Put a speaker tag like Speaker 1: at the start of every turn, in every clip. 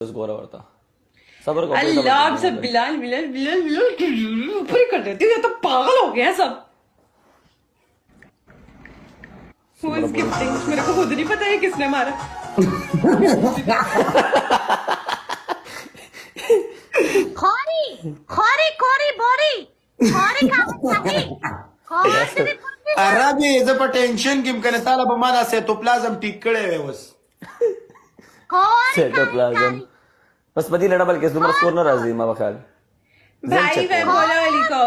Speaker 1: गोरा होता सबर को
Speaker 2: अल्लाह आप सब बिलाल बिलाल बिलाल बिलाल ऊपर ही कर देती हूँ। ये तो पागल हो गया सब। Who is gifting? मेरे को खुद नहीं पता है किसने मारा।
Speaker 3: खोरी खोरी खोरी बोरी खोरी खावी खोरी
Speaker 4: Arabi is a potential kim kana tala ba mana cytoplasm tikkade व्यवस
Speaker 1: साइटोप्लाज्म बस बदी लड़ा बल्कि तुम्हारा स्कोर ना राजी माँ बखाल
Speaker 2: भाई मैं बोला वाली को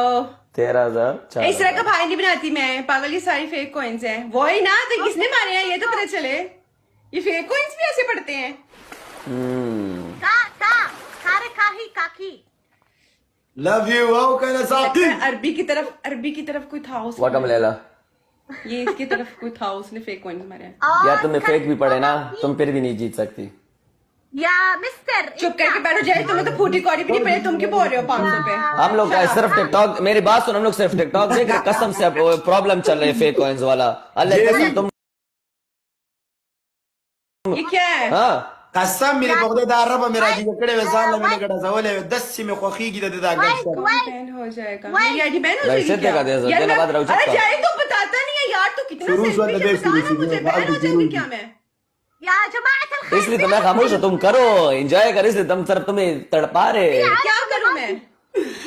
Speaker 1: 13,000
Speaker 2: इस तरह का भाई नहीं बनाती मैं। पागल ये सारी फेक कॉइन्स हैं। वो ही ना तो किसने मारे हैं ये तो पता चले। ये फेक कॉइन्स भी ऐसे पड़ते हैं।
Speaker 3: का खारे काही काकी
Speaker 4: love you how kana saqi
Speaker 2: अरबी की तरफ कोई था उसमें।
Speaker 1: वाकम लेला
Speaker 2: ये इसकी तरफ कोई था उसने फेक कॉइन्स मारे हैं।
Speaker 1: यार तुम्हें फेक भी पड़े ना तुम फिर भी नहीं जीत सकती।
Speaker 3: या मिस्टर
Speaker 2: चुप करके बैठो जाए। तुम्हें तो फूटी कौड़ी भी नहीं पड़े। तुम क्यों बोल रहे हो 500 पे।
Speaker 1: हम लोग का सिर्फ टिकटॉक मेरी बात सुन हम लोग सिर्फ टिकटॉक से कसम से प्रॉब्लम चल रही है फेक कॉइन्स वाला अल्लाह कसम तुम
Speaker 2: ये क्या है।
Speaker 1: हाँ
Speaker 4: قسم मेरे पकड़े दार रब मेरा जी कड़े वजान मैंने कड़ा सवाले 10 में खोखी की दे दाग
Speaker 2: बैन हो जाएगा। मेरी आईडी बैन हो
Speaker 1: वैसे
Speaker 2: जाएगी क्या?
Speaker 1: देखा दे
Speaker 2: यार
Speaker 1: देना बाद
Speaker 2: मैं-
Speaker 1: रहो
Speaker 2: अरे
Speaker 1: चुप
Speaker 2: जाए तो बताता नहीं है यार। तू कितना
Speaker 4: शुरू से
Speaker 2: selfish है,
Speaker 4: देख,
Speaker 2: बताना
Speaker 4: शुरू से
Speaker 2: मुझे
Speaker 4: देख,
Speaker 2: बैन हो
Speaker 4: शुरू
Speaker 2: जाएगी
Speaker 4: से।
Speaker 2: क्या मैं।
Speaker 3: या जमात अल
Speaker 1: इसलिए तो मैं खामोश हूँ तुम करो एंजॉय कर इसलिए तुम सिर्फ तुम्हें तड़पा रहे
Speaker 2: क्या करूं मैं।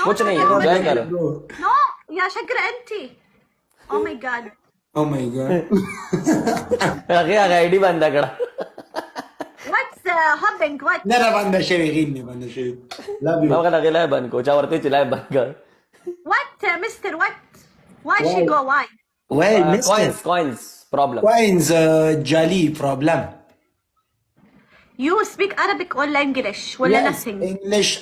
Speaker 1: कुछ नहीं एंजॉय कर
Speaker 3: नो या शकर انتي oh my god
Speaker 4: oh my god
Speaker 1: आगे आईडी बंदा करा
Speaker 3: व्हाट्स हबिंग व्हाट
Speaker 4: نرى بند شوي غيني بند شوي love you
Speaker 1: मैं कहता अकेला बंद को चावरते चिल्लाए बंद कर
Speaker 3: what mister what why she go why
Speaker 4: well mister
Speaker 1: coins problem
Speaker 4: coins jolly problem
Speaker 3: You speak Arabic or English ولا nothing?
Speaker 4: English